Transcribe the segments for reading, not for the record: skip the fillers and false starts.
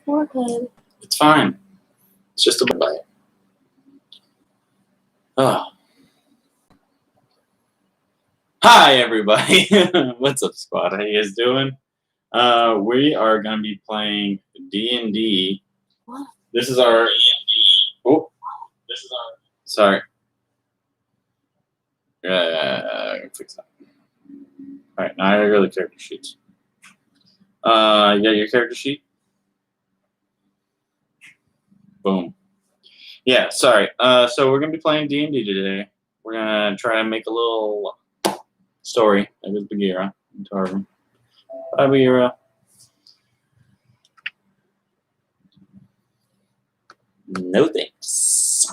forehead. It's fine. It's just a bite. Oh. Hi, everybody. What's up, squad? How you guys doing? We are going to be playing D&D. What? This is our... Oh. This is our... Sorry. Fix that. Alright, now I gotta go to the character sheets. You got your character sheet? Boom. Yeah, sorry. So we're gonna be playing D&D today. We're gonna try to make a little story. That is Bagheera. Bye, Bagheera. No thanks.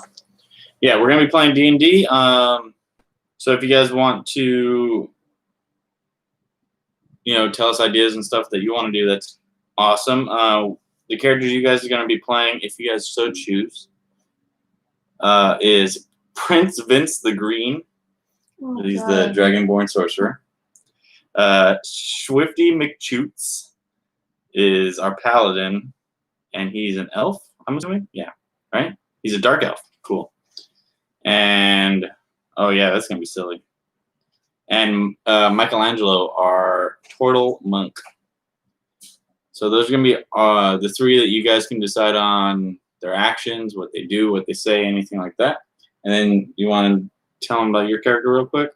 Yeah, we're gonna be playing D&D. So if you guys want to, tell us ideas and stuff that you want to do, that's awesome. The characters you guys are gonna be playing, if you guys so choose, is Prince Vince the Green. Oh, He's God. the Dragonborn sorcerer. Swifty McChoots is our paladin, and he's an elf, I'm assuming? Yeah, right? He's a dark elf. Cool. And, oh yeah, that's going to be silly. And Michelangelo, our turtle monk. So those are going to be the three that you guys can decide on their actions, what they do, what they say, anything like that. And then you want to tell them about your character real quick?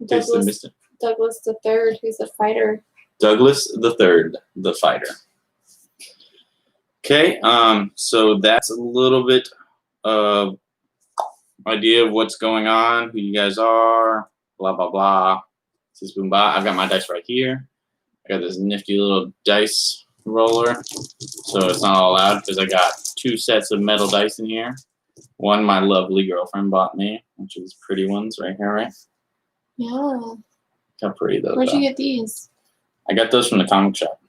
Douglas the Third, who's a fighter. Douglas the Third, the fighter. Okay, so that's a little bit of idea of what's going on, who you guys are, blah, blah, blah. This is Boomba. I've got my dice right here. I got this nifty little dice roller, so it's not all loud because I got 2 sets of metal dice in here. One my lovely girlfriend bought me, which is pretty ones right here, right? Yeah. How pretty those are. Where'd you get these? I got those from the comic shop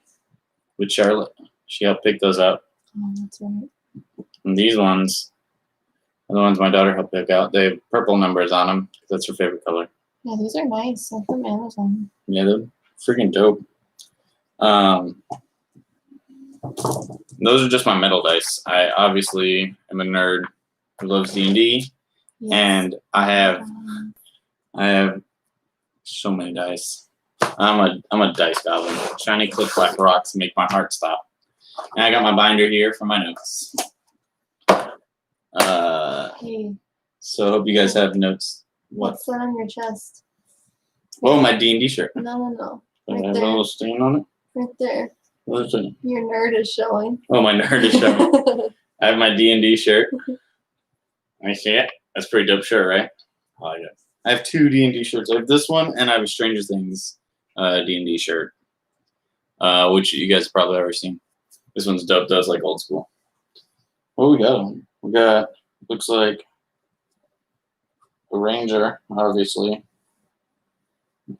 with Charlotte. She helped pick those out. Oh, that's right. And these ones are the ones my daughter helped pick out. They have purple numbers on them. That's her favorite color. Yeah, these are nice. I'm from Amazon. Yeah, they're freaking dope. Those are just my metal dice. I obviously am a nerd who loves D&D, yes. And I have so many dice. I'm a dice goblin. Shiny click clack rocks make my heart stop. And I got my binder here for my notes. Hey. So I hope you guys have notes. What's that on your chest? Oh, my D&D shirt. No. Right there. Have a little stain on it? Right there. What is it? Your nerd is showing. Oh, my nerd is showing. I have my D&D shirt. I see it. That's a pretty dope shirt, right? Oh, yeah. I have 2 D&D shirts. I have this one, and I have a Stranger Things D&D shirt, which you guys have probably already seen. This one's dope. Does like old school. What we got? We got, looks like a ranger, obviously.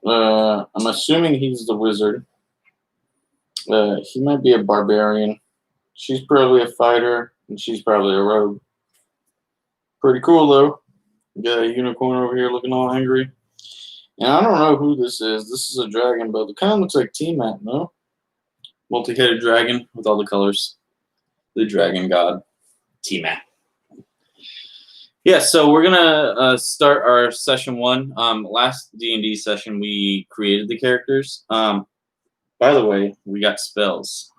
I'm assuming he's the wizard. He might be a barbarian. She's probably a fighter, and she's probably a rogue. Pretty cool, though. Got a unicorn over here looking all angry. And I don't know who this is. This is a dragon, but it kind of looks like T-Mat, no? Multi-headed dragon with all the colors. The dragon god, T-Mat. Yeah, so we're gonna start our session 1. Last D&D session, we created the characters. By the way, we got spells.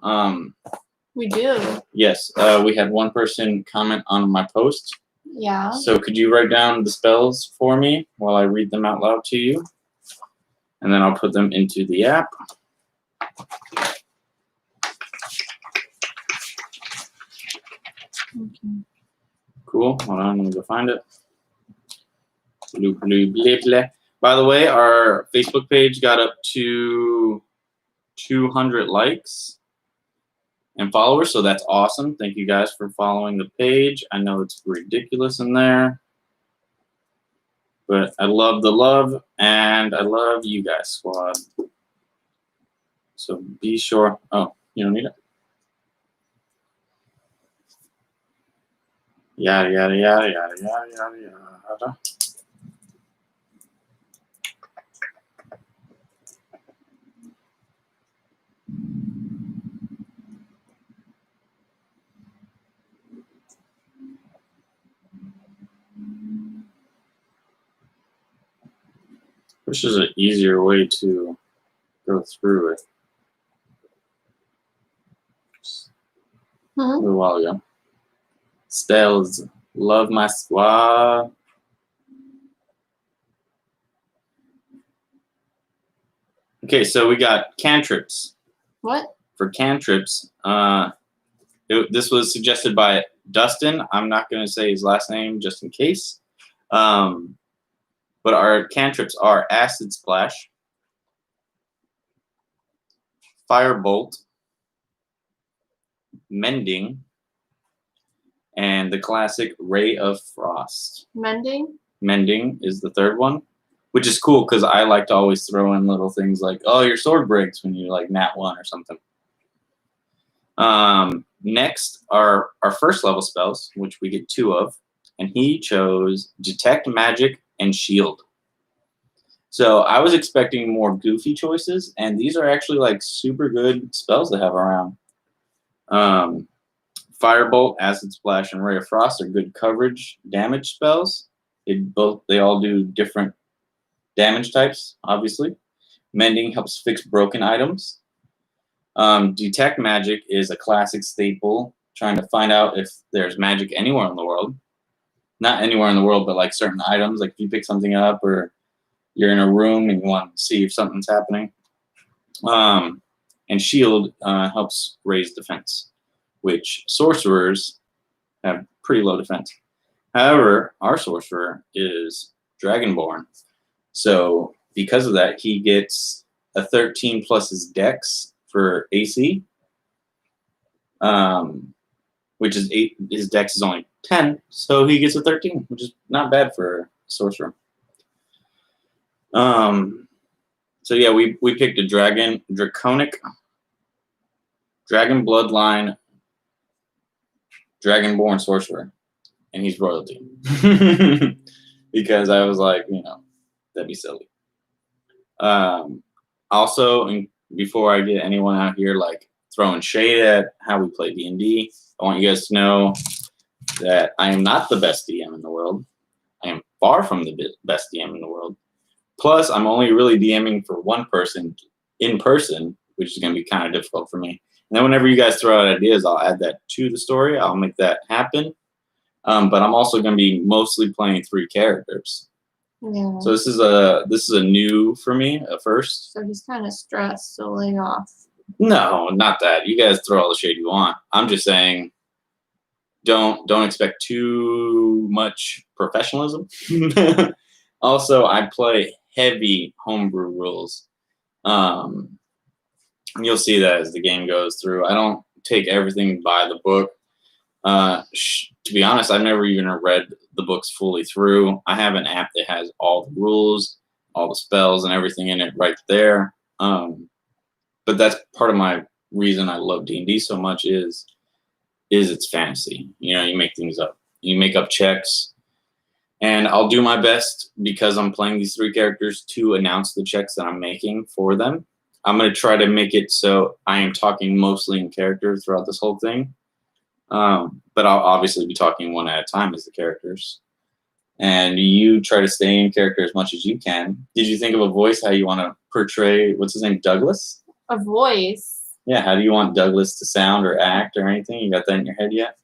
We do. Yes, we had one person comment on my post. Yeah. So could you write down the spells for me while I read them out loud to you? And then I'll put them into the app. Okay. Cool. Hold on, let me go find it. By the way, our Facebook page got up to 200 likes and followers, so that's awesome. Thank you guys for following the page. I know it's ridiculous in there, but I love the love, and I love you guys, squad. So be sure. Oh, you don't need it? Yada, yada, yada, yada, yada, yada, yada. Wish there's an easier way to go through it. A little while ago. Stells, love my squad. Okay, so we got cantrips. What? For cantrips, this was suggested by Dustin. I'm not going to say his last name just in case. But our cantrips are Acid Splash, Firebolt, Mending, and the classic Ray of Frost. Mending? Mending is the third one, which is cool because I like to always throw in little things like, oh, your sword breaks when you like nat 1 or something. Next are our first level spells, which we get 2 of, and he chose Detect Magic and Shield. So I was expecting more goofy choices, and these are actually like super good spells to have around. Firebolt, Acid Splash, and Ray of Frost are good coverage damage spells. They all do different damage types, obviously. Mending helps fix broken items. Detect Magic is a classic staple, trying to find out if there's magic anywhere in the world. Not anywhere in the world, but like certain items, like if you pick something up or you're in a room and you want to see if something's happening. And Shield helps raise defense, which sorcerers have pretty low defense. However, our sorcerer is Dragonborn. So because of that, he gets a 13 plus his dex for AC, which is 8. His dex is only 10, so he gets a 13, which is not bad for a sorcerer. So yeah, we picked a draconic dragon bloodline dragonborn sorcerer, and he's royalty. Because I was like, that'd be silly. Also, and before I get anyone out here like throwing shade at how we play D&D, I want you guys to know that I am not the best DM in the world. I am far from the best DM in the world. Plus, I'm only really DMing for one person in person, which is going to be kind of difficult for me. And then whenever you guys throw out ideas, I'll add that to the story. I'll make that happen. But I'm also going to be mostly playing 3 characters. Yeah. So this is a new for me, a first. So he's kind of stressed, so lay off. No, not that. You guys throw all the shade you want. I'm just saying, don't expect too much professionalism. Also, I play heavy homebrew rules. You'll see that as the game goes through. I don't take everything by the book. To be honest, I've never even read the books fully through. I have an app that has all the rules, all the spells, and everything in it right there. But that's part of my reason I love D&D so much is it's fantasy. You make things up. You make up checks. And I'll do my best, because I'm playing these 3 characters, to announce the checks that I'm making for them. I'm going to try to make it so I am talking mostly in character throughout this whole thing. But I'll obviously be talking one at a time as the characters. And you try to stay in character as much as you can. Did you think of a voice, how you want to portray, what's his name, Douglas? A voice? Yeah, how do you want Douglas to sound or act or anything? You got that in your head yet?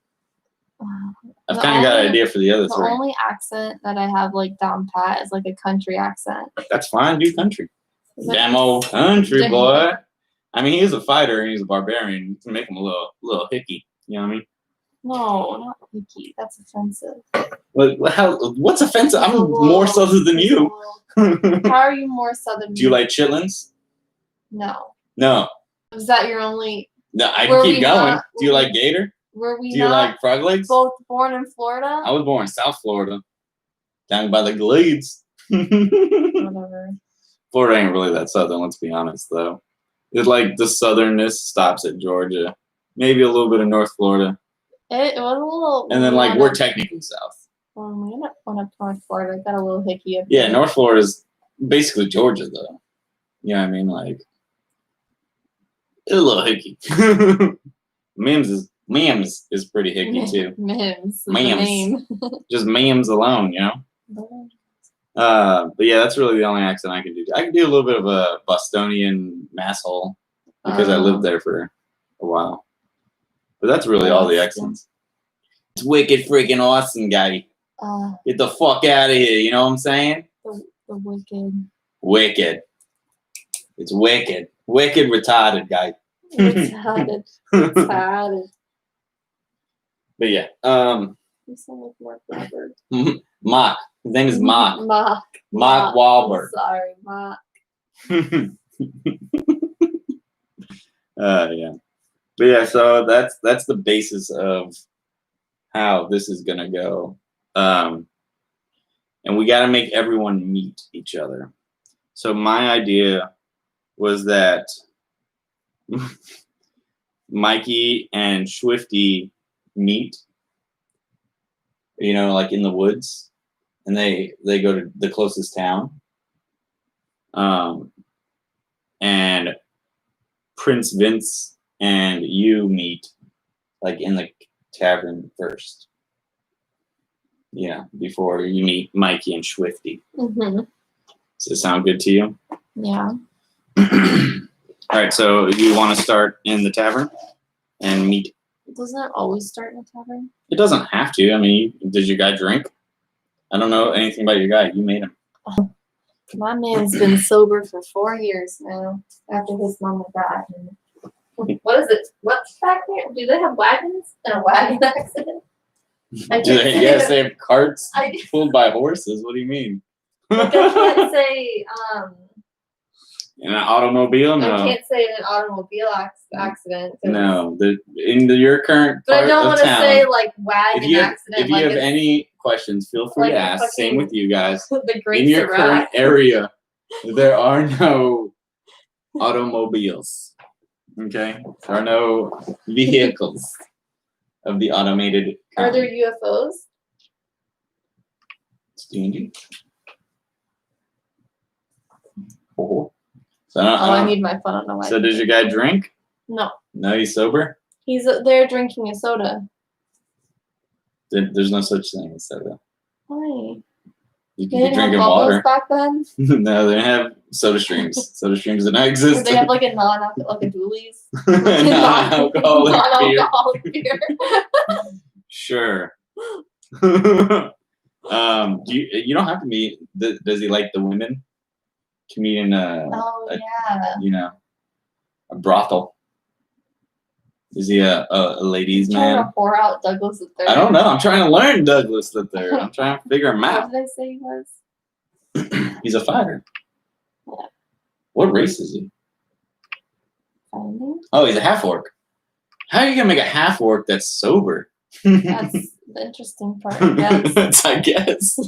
I've kind of got an idea for the other 3. The only accent that I have like down pat is like a country accent. That's fine, do country. Damn old country boy. I mean, he's a fighter and he's a barbarian. You can make him a little hickey. You know what I mean? No, not hickey. That's offensive. What's offensive? I'm more southern than you. How are you more southern? Do you like chitlins? No. No. Is that your only? No, I can keep going. Do you like gator? Were we Do you like frog legs? Both born in Florida? I was born in South Florida, down by the Glades. Whatever. Florida ain't really that southern, let's be honest, though. It's like the southernness stops at Georgia, maybe a little bit of North Florida. It was a little. And then, like, we're technically south. When we went up to North Florida, it got a little hickey up Yeah, there. North Florida is basically Georgia, though. You know what I mean? Like, it's a little hickey. Mims is pretty hickey, too. Mims. Mims. Just Mims alone, But yeah, that's really the only accent I can do. I can do a little bit of a Bostonian masshole because I lived there for a while. But that's really all the accents. It's wicked freaking awesome, guy. Get the fuck out of here. You know what I'm saying? The wicked. Wicked. It's wicked. Wicked retarded, guy. Retarded. Retarded. But yeah. You sound like Mark Wahlberg. Mark. His name is Mark. Mark Wahlberg. Sorry, Mark. Yeah. But yeah, so that's the basis of how this is gonna go. And we gotta make everyone meet each other. So my idea was that Mikey and Swifty meet, like in the woods, and they go to the closest town. And Prince Vince and you meet like in the tavern first. Before you meet Mikey and Swifty. Mm-hmm. Does it sound good to you? Yeah. All right, so you want to start in the tavern and meet? Doesn't it always start in a tavern? It doesn't have to. I mean, did your guy drink? I don't know anything about your guy. You made him. My man's been sober for 4 years now after his mama died. What is it? What's back there? Do they have wagons in a wagon accident? Yes, they have carts pulled by horses. What do you mean? Like I can't say. In an automobile? No. I can't say an automobile accident. No, in your current but part I don't of want to town, say like wagon accident. If you have any questions, feel free like to ask. Same with you guys. The Great In your Sirach. current area, there are no automobiles. Okay? There are no vehicles of the automated kind. Are there UFOs? It's D&D. Oh. So I need my phone. I don't know why. So does your guy drink? No. No, he's sober? He's there drinking a soda. There's no such thing as soda. Why? You They could be didn't have drinking bubbles water. back then? No, they didn't have soda streams. Soda streams did not exist. Did they have like a like a Dooley's? Non-alcoholic beer. Non-alcoholic beer. Sure. You don't have to meet. Does he like the women? Comedian. Yeah. A brothel. Is he a ladies' Trying man? to pour out Douglas the Third. I don't know. I'm trying to learn Douglas the Third. I'm trying to figure him What out. did I say he was? He's a fighter. Yeah. What race is he? Finding? Oh, he's a half orc. How are you gonna make a half orc that's sober? That's the interesting part, I guess. I guess.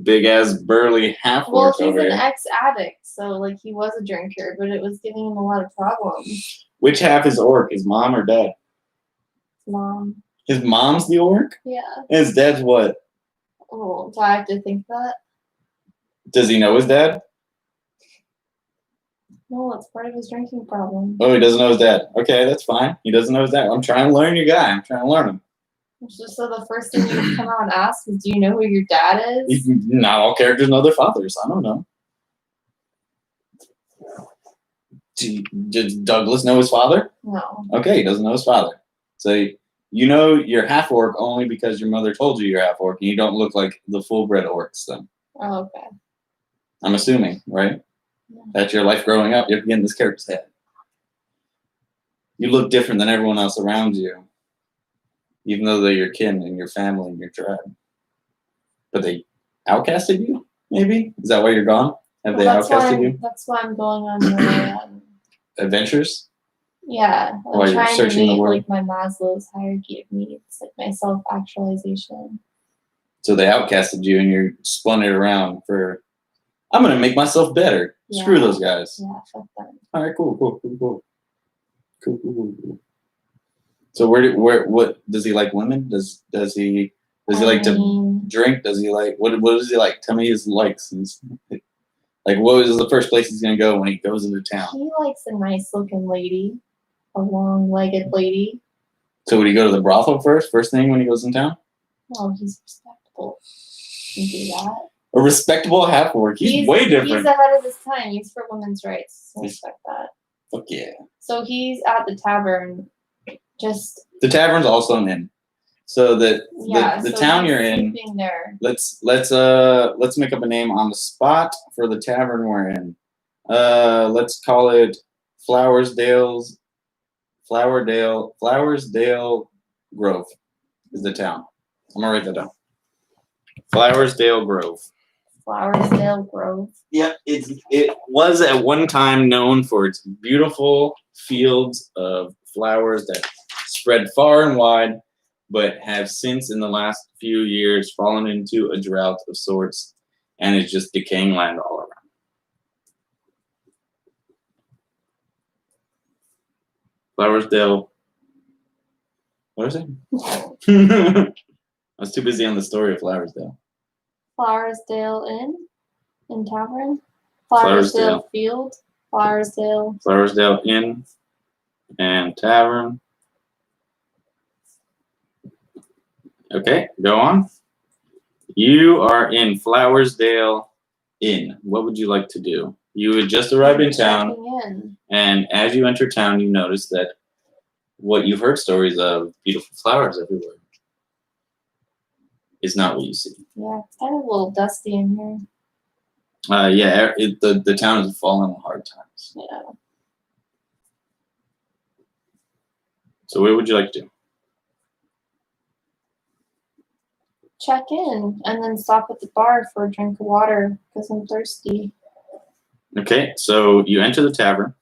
Big ass burly half Well, orc he's over an here. ex-addict, so like he was a drinker, but it was giving him a lot of problems. Which half is orc? His mom or dad? Mom. His mom's the orc? Yeah. His dad's what? Oh, do I have to think that? Does he know his dad? No, it's part of his drinking problem. Oh, he doesn't know his dad. Okay, that's fine. He doesn't know his dad. I'm trying to learn your guy. I'm trying to learn him. So the first thing you come out and ask is, do you know who your dad is? Not all characters know their fathers. I don't know. Did Douglas know his father? No. Okay, he doesn't know his father. So you know you're half orc only because your mother told you you're half orc, and you don't look like the full bred orcs. Then Oh, okay. I'm assuming, right? Yeah. That's your life growing up. You're getting this character's head. You look different than everyone else around you, even though they're your kin and your family and your tribe. But they outcasted you. Maybe is that why you're gone? Have they outcasted you? That's why I'm going on my Adventures? yeah. While I'm you're trying to searching the meet world? like my Maslow's hierarchy of needs, like my self-actualization. So they outcasted you, and you're spun it around for. I'm gonna make myself better. Yeah. Screw those guys. Yeah, fuck them. All right, cool. So what does he like? Women? Does he like to drink? Does he like what does he like? Tell me his likes. Like what is the first place he's gonna go when he goes into town? He likes a nice looking lady, a long-legged lady. So would he go to the brothel first thing when he goes in town? Oh, he's respectable. He can do that. A respectable half-orc. He's way different. He's ahead of his time. He's for women's rights. So respect that. Fuck yeah. So he's at the tavern. Just the tavern's also an inn. So the so town you're in. sleeping there. Let's make up a name on the spot for the tavern we're in. Let's call it Flowersdale Grove is the town. I'm gonna write that down. Flowersdale Grove. Flowersdale Grove. Yep, it was at one time known for its beautiful fields of flowers that spread far and wide, but have since in the last few years fallen into a drought of sorts and is just decaying land all around. Flowersdale. What is it? I was too busy on the story of Flowersdale. Flowersdale Inn and Tavern. Flowersdale. Flowersdale Field. Flowersdale. Flowersdale Inn and Tavern. Okay, go on. You are in Flowersdale Inn. What would you like to do? You had just arrived in town, and as you enter town, you notice that what you've heard stories of, beautiful flowers everywhere, is not what you see. Yeah, it's kind of a little dusty in here. The town is falling on hard times. Yeah. So what would you like to do? Check in and then stop at the bar for a drink of water because I'm thirsty. Okay, so you enter the tavern,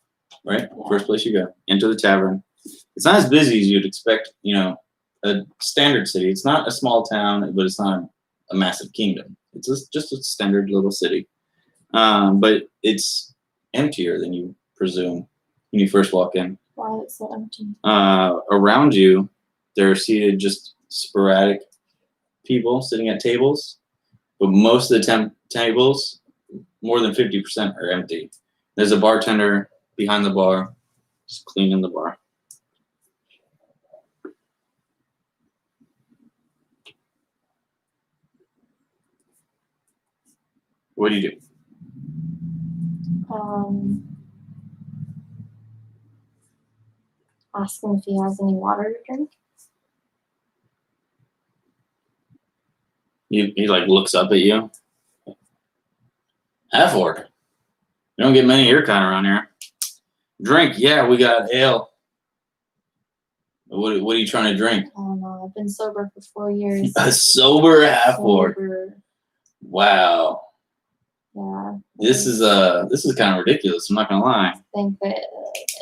right? Yeah. First place you go. Enter the tavern. It's not as busy as you'd expect, a standard city. It's not a small town, but it's not a massive kingdom. It's just a standard little city. But it's emptier than you presume when you first walk in. Why is it so empty? Around you, there are seated just sporadic people sitting at tables, but most of the tables, more than 50%, are empty. There's a bartender behind the bar, just cleaning the bar. What do you do? Ask him if he has any water to drink. He looks up at you. Half-orc. You don't get many of your kind around here. Drink, yeah, we got ale. What are you trying to drink? I don't know. I've been sober for 4 years. A sober half-orc. Sober. Wow. Yeah. This is kind of ridiculous. I'm not gonna lie. I think that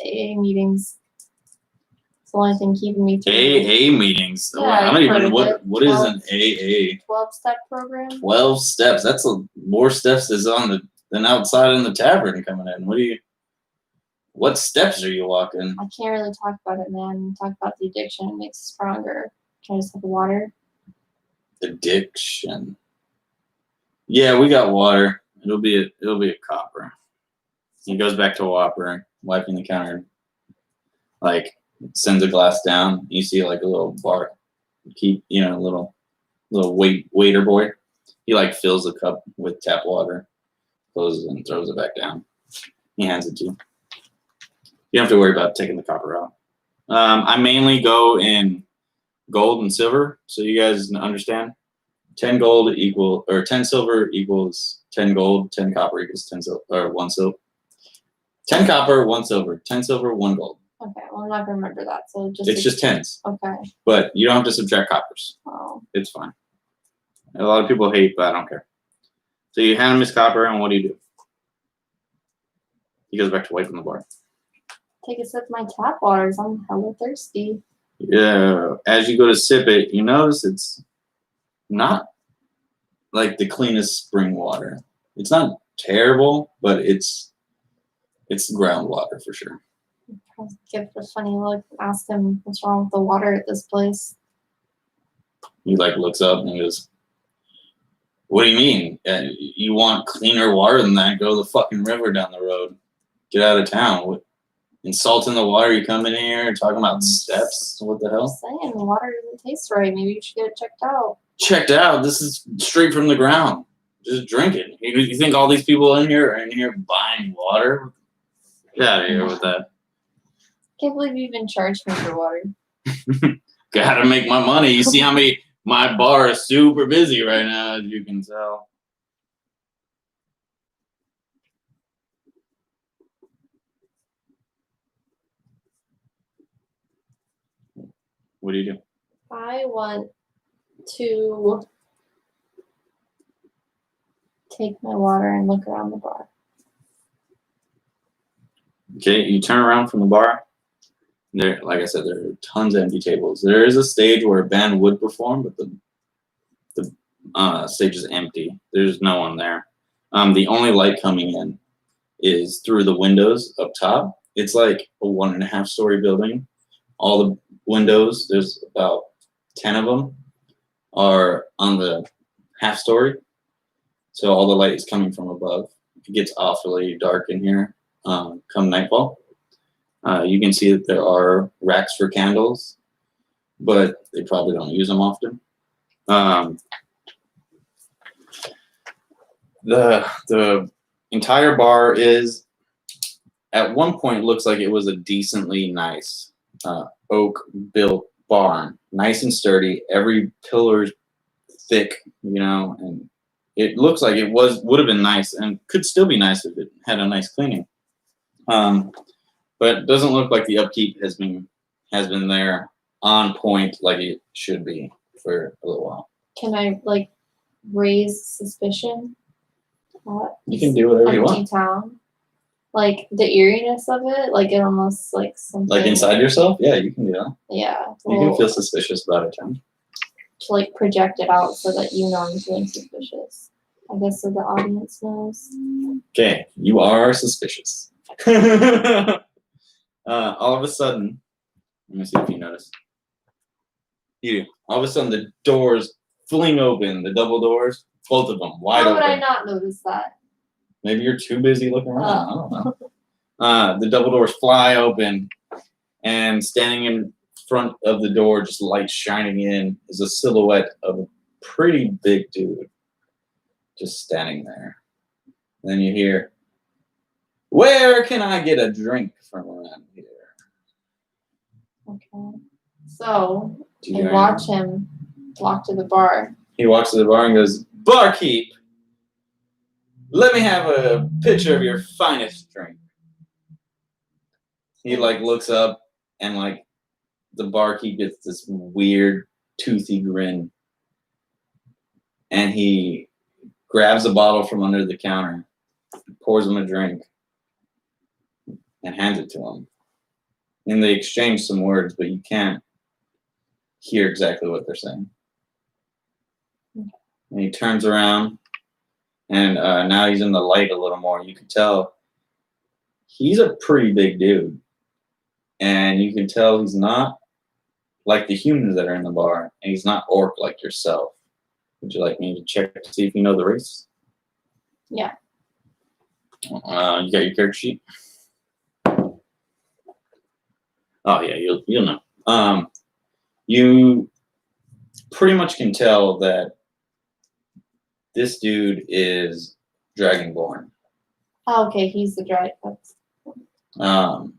AA meetings is the only thing keeping me through. AA meetings. Yeah, I don't even what 12 is an AA? 12-step program. 12 steps. That's more steps than outside in the tavern coming in. What steps are you walking? I can't really talk about it, man. Talk about the addiction. It makes it stronger. Can I just have water? Addiction. Yeah, we got water. It'll be a copper. He goes back to Whopper, wiping the counter. Sends a glass down. You see a little bar, little waiter boy. He fills the cup with tap water, closes it and throws it back down. He hands it to you. You don't have to worry about taking the copper out. I mainly go in gold and silver, so you guys understand. 10 gold 10 silver equals 10 gold. 10 copper equals 10 silver or 1 silver. 10 copper, 1 silver. 10 silver, 1 gold. Okay, well I'm not gonna remember that. So it's just tens. Okay. But you don't have to subtract coppers. Oh. It's fine. A lot of people hate, but I don't care. So you hand him his copper, and what do? He goes back to wiping the bar. Take a sip of my tap waters. I'm hella thirsty. Yeah. As you go to sip it, you notice it's not like the cleanest spring water. It's not terrible, but it's groundwater for sure. I'll give it a funny look. Ask him what's wrong with the water at this place. He looks up and he goes, "What do you mean? You want cleaner water than that? Go to the fucking river down the road. Get out of town. What, insulting the water? You come in here and talking about steps? What the hell?" I'm saying the water doesn't taste right. Maybe you should get it checked out. Checked out. This is straight from the ground. Just drink it. You think all these people in here are in here buying water? Get out of here with that. Can't believe you even charged me for water. Gotta make my money. You see how my bar is super busy right now, as you can tell. What do you do? I want to take my water and look around the bar. Okay, you turn around from the bar. There, like I said, there are tons of empty tables. There is a stage where a band would perform, but the stage is empty. There's no one there. The only light coming in is through the windows up top. It's like a 1.5-story building. All the windows, there's about 10 of them, are on the half-story. So all the light is coming from above. It gets awfully dark in here come nightfall. You can see that there are racks for candles, but they probably don't use them often. The entire bar is, at one point, looks like it was a decently nice oak-built barn, nice and sturdy. Every pillar's thick, and it looks like it would have been nice and could still be nice if it had a nice cleaning. But it doesn't look like the upkeep has been there on point like it should be for a little while. Can I raise suspicion? You can do whatever you want. Empty town, like the eeriness of it, like it almost like something. Like inside yourself, yeah, you can do that. Yeah, You can feel suspicious about it, Tom. To project it out so that I'm feeling suspicious. I guess so the audience knows. Okay, you are suspicious. All of a sudden, let me see if you notice. You do. All of a sudden, the doors fling open, the double doors, both of them wide open. How would I not notice that? Maybe you're too busy looking around. I don't know. The double doors fly open, and standing in front of the door, just light shining in, is a silhouette of a pretty big dude just standing there. And then you hear, "Where can I get a drink from around here?" Okay. So Do I watch him walk to the bar. He walks to the bar and goes, "Barkeep, let me have a pitcher of your finest drink." He looks up and the barkeep gets this weird toothy grin, and he grabs a bottle from under the counter, pours him a drink, and hands it to him. And they exchange some words, but you can't hear exactly what they're saying. And he turns around, and now he's in the light a little more. You can tell he's a pretty big dude. And you can tell he's not like the humans that are in the bar, and he's not orc like yourself. Would you like me to check to see if you know the race? Yeah. You got your character sheet? Oh yeah, you'll know. You pretty much can tell that this dude is Dragonborn. Oh, okay, he's the dragon.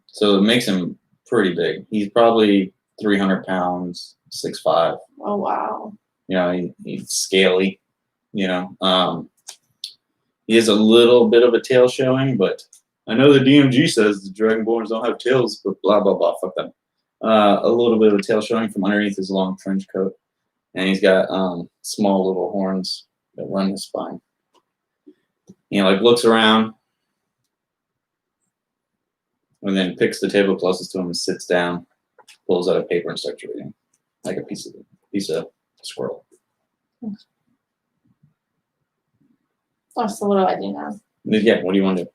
So it makes him pretty big. He's probably 300 pounds, 6'5". Oh wow. He's scaly. He has a little bit of a tail showing, but I know the DMG says the Dragonborns don't have tails, but blah blah blah. Fuck them. A little bit of a tail showing from underneath his long trench coat, and he's got small little horns that run his spine. He looks around, and then picks the table closest to him and sits down, pulls out a paper and starts reading, like a piece of squirrel. Oh, so what do I do now? Yeah, what do you want to do?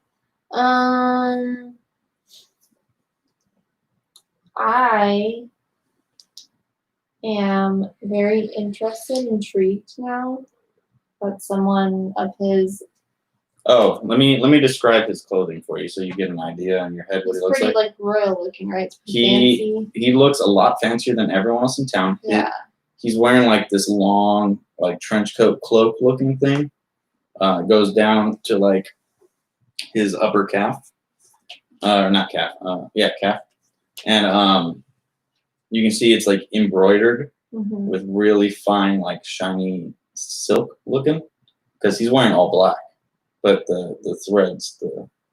I am very interested, intrigued now about someone of his. Oh, let me describe his clothing for you so you get an idea in your head what he looks pretty like. royal looking, right? It's pretty fancy. He looks a lot fancier than everyone else in town. Yeah. He's wearing this long trench coat cloak looking thing. goes down to like his upper calf, or not calf, yeah, calf, and you can see it's like embroidered with really fine, like shiny silk looking, because he's wearing all black, but the threads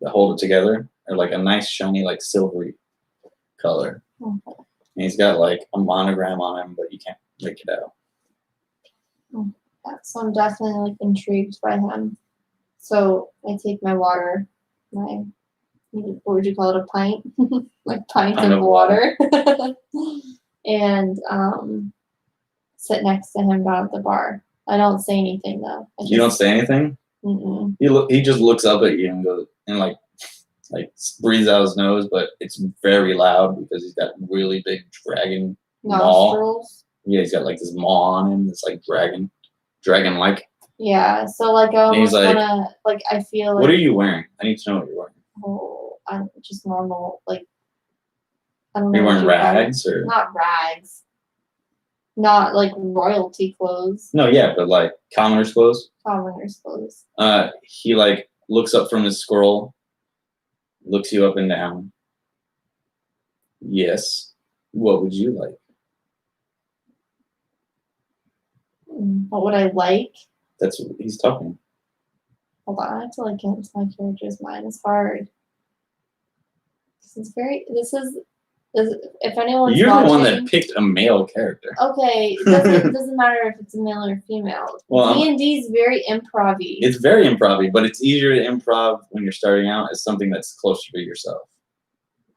that hold it together are like a nice shiny, like silvery color. And he's got like a monogram on him, but you can't make it out. Yeah, so I'm definitely like intrigued by him. So I take my water, what would you call it, a pint? Like pint of water. And sit next to him down at the bar. I don't say anything though. You don't say anything? Mm-mm. He just looks up at you and goes and like breathes out his nose, but it's very loud because he's got really big dragon maw. Nostrils. Yeah, he's got like this maw on him that's like dragon-like. Yeah, so like I And he's almost like, wanna, like I feel like, what are you wearing? I need to know what you're wearing. oh, I'm just normal, like I don't Are know. you what wearing you call it. rags or? Not rags. Not like royalty clothes. No, yeah, but like commoner's clothes. Commoner's clothes. He like looks up from his scroll, looks you up and down. Yes. What would you like? What would I like? That's what he's talking. Hold on, I have to like get into my character's mind. It's hard. If anyone's You're watching, the one that picked a male character. okay, it doesn't matter if it's a male or female. Well, D&D is very improv-y. It's very improv-y, but it's easier to improv when you're starting out as something that's closer to yourself.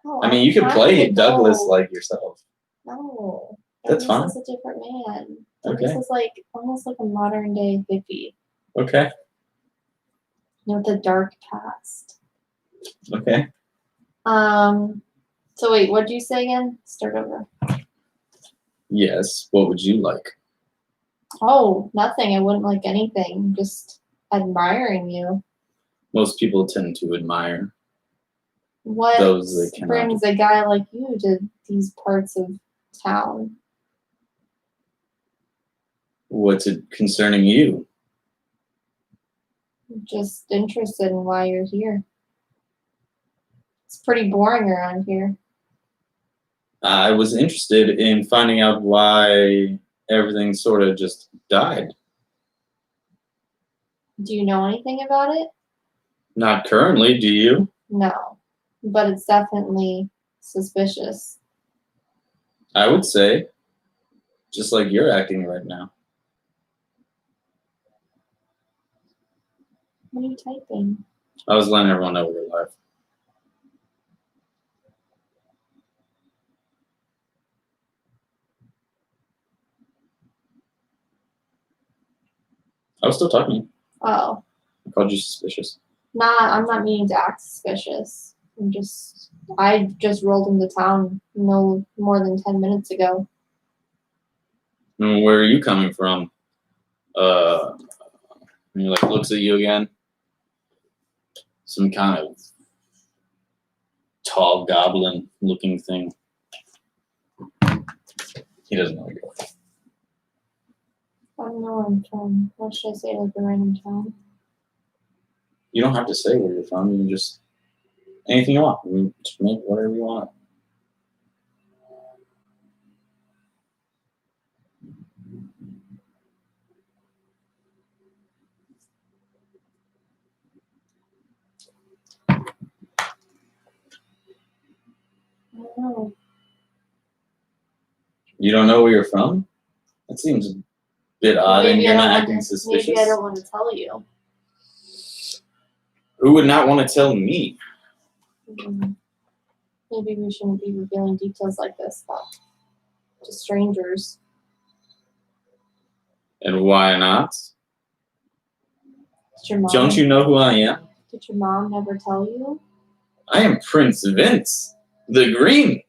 Oh, I mean, you could I'm play trying to Douglas go- like yourself. No. That's fine. This is a different man. Okay. This is like almost like a modern day hippie. Okay. With a dark past. Okay. So wait, what did you say again? Start over. Yes. What would you like? Oh, nothing. I wouldn't like anything. Just admiring you. Most people tend to admire What those they cannot. brings a guy like you to these parts of town? What's it concerning you? Just interested in why you're here. It's pretty boring around here. I was interested in finding out why everything sort of just died. Do you know anything about it? Not currently, do you? No. But it's definitely suspicious. I would say, just like you're acting right now. What are you typing? I was letting everyone know we're live. I was still talking to you. Oh. I called you suspicious. Nah, I'm not meaning to act suspicious. I just rolled into town no more than 10 minutes ago. And where are you coming from? And he like looks at you again. Some kind of tall goblin looking thing. He doesn't know where you are. I don't know where I'm from. What should I say, like a random town? You don't have to say where you're from. You can just anything you want. You just make whatever you want. I don't know. You don't know where you're from? That seems a bit odd, and you're not acting suspicious. Maybe I don't want to tell you. Who would not want to tell me? Maybe we shouldn't be revealing details like this to strangers. And why not? Did your mom, Don't you know who I am? Did your mom never tell you? I am Prince Vince, the Green.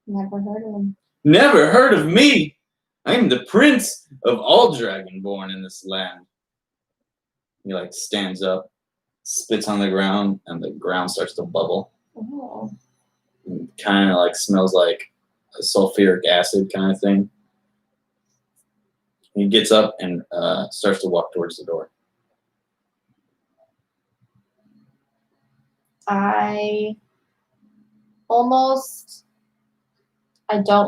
Never heard of him. Never heard of me. I am the prince of all dragonborn in this land. He like stands up, spits on the ground, and the ground starts to bubble. Oh. Kind of like smells like a sulfuric acid kind of thing. He gets up and starts to walk towards the door. I don't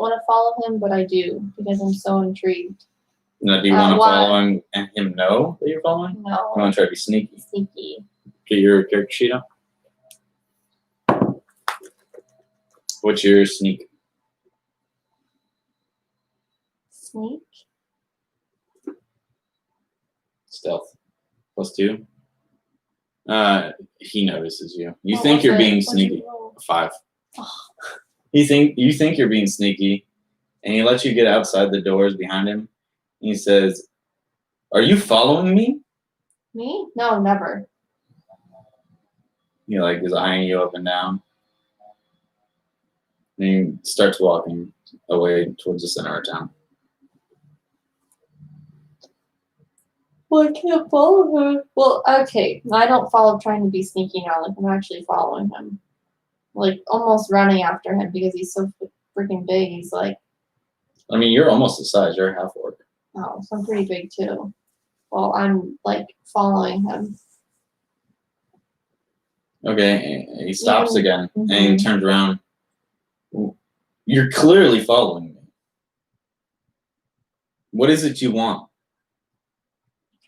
want to follow him, but I do because I'm so intrigued. Now, do you want to why? follow him and him know that you're following? No. You want to try to be sneaky? Sneaky. Get your character sheet up. What's your sneak? Sneak? Stealth. +2. He notices you. You What think was you're it? being What'd you sneaky. roll? 5. Oh. You think you're being sneaky, and he lets you get outside the doors behind him. And he says, "Are you following me?" Me? No, never. He like is eyeing you up and down. And he starts walking away towards the center of town. Well, I can't follow him. Well, okay. I don't follow trying to be sneaky now. Like, I'm actually following him. Like, almost running after him because he's so freaking big. He's like, I mean, you're almost the size. You're a half orc. oh, so I'm pretty big too. Well, I'm like following him. Okay, and he stops again, and he Mhm. turns around. You're clearly following me. What is it you want?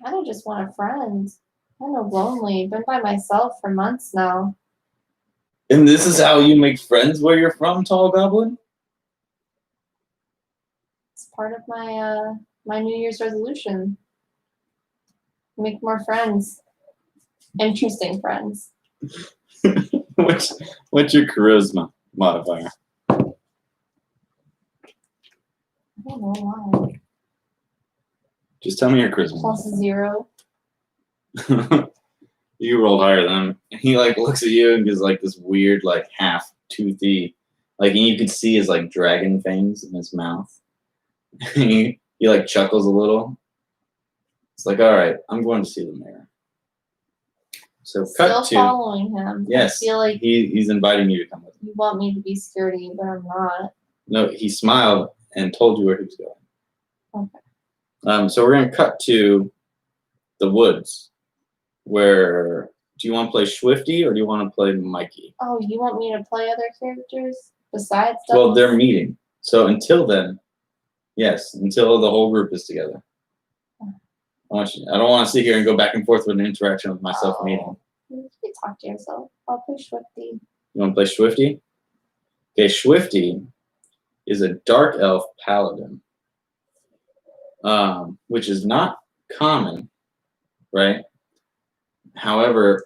I kind of just want a friend. Kind of lonely. Been by myself for months now. And this is how you make friends where you're from, Tall Goblin? It's part of my my New Year's resolution. Make more friends. Interesting friends. What's your charisma modifier? I don't know why. Just tell me your charisma. +0. You rolled higher than him. And he like looks at you and gives like this weird like half toothy, like and you can see his like dragon fangs in his mouth. he like chuckles a little. It's like, all right, I'm going to see the mayor. So Still cut to following him. yes, I feel like he's inviting you to come with him. you want me to be scaredy, but I'm not. No, he smiled and told you where he was going. Okay. So we're gonna cut to the woods. Where do you want to play Swifty or do you want to play Mikey? Oh, you want me to play other characters besides Well, Douglas? they're meeting. So until then, yes, until the whole group is together. I don't want to sit here and go back and forth with an interaction with myself meeting. You can talk to yourself. I'll play Swifty. You want to play Swifty? Okay, Swifty is a dark elf paladin, which is not common, right? However,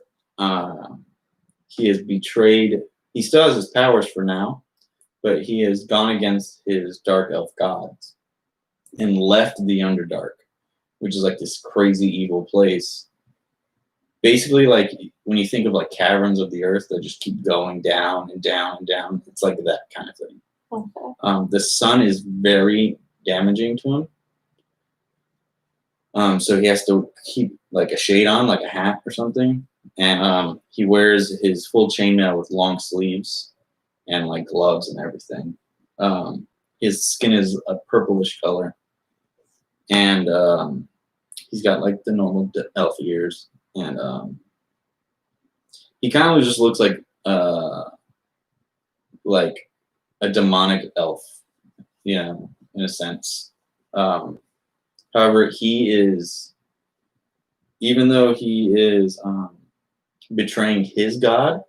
he has betrayed. He still has his powers for now, but he has gone against his dark elf gods and left the Underdark, which is like this crazy evil place. Basically, like when you think of like caverns of the earth that just keep going down and down and down, it's like that kind of thing. Okay. The sun is very damaging to him. So he has to keep like a shade on, like a hat or something. And he wears his full chainmail with long sleeves and like gloves and everything. His skin is a purplish color. And he's got like the normal elf ears. And he kind of just looks like a demonic elf, you know, in a sense. However, he is, even though he is betraying his god,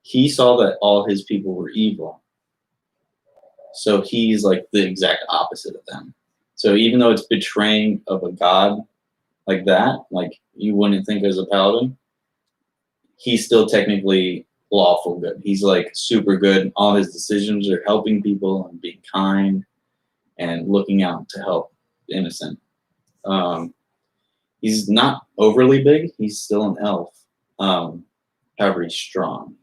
he saw that all his people were evil. So he's like the exact opposite of them. So even though it's betraying of a god like that, like you wouldn't think as a paladin, he's still technically lawful good. He's like super good. All his decisions are helping people and being kind and looking out to help the innocent. He's not overly big. He's still an elf. However, he's strong.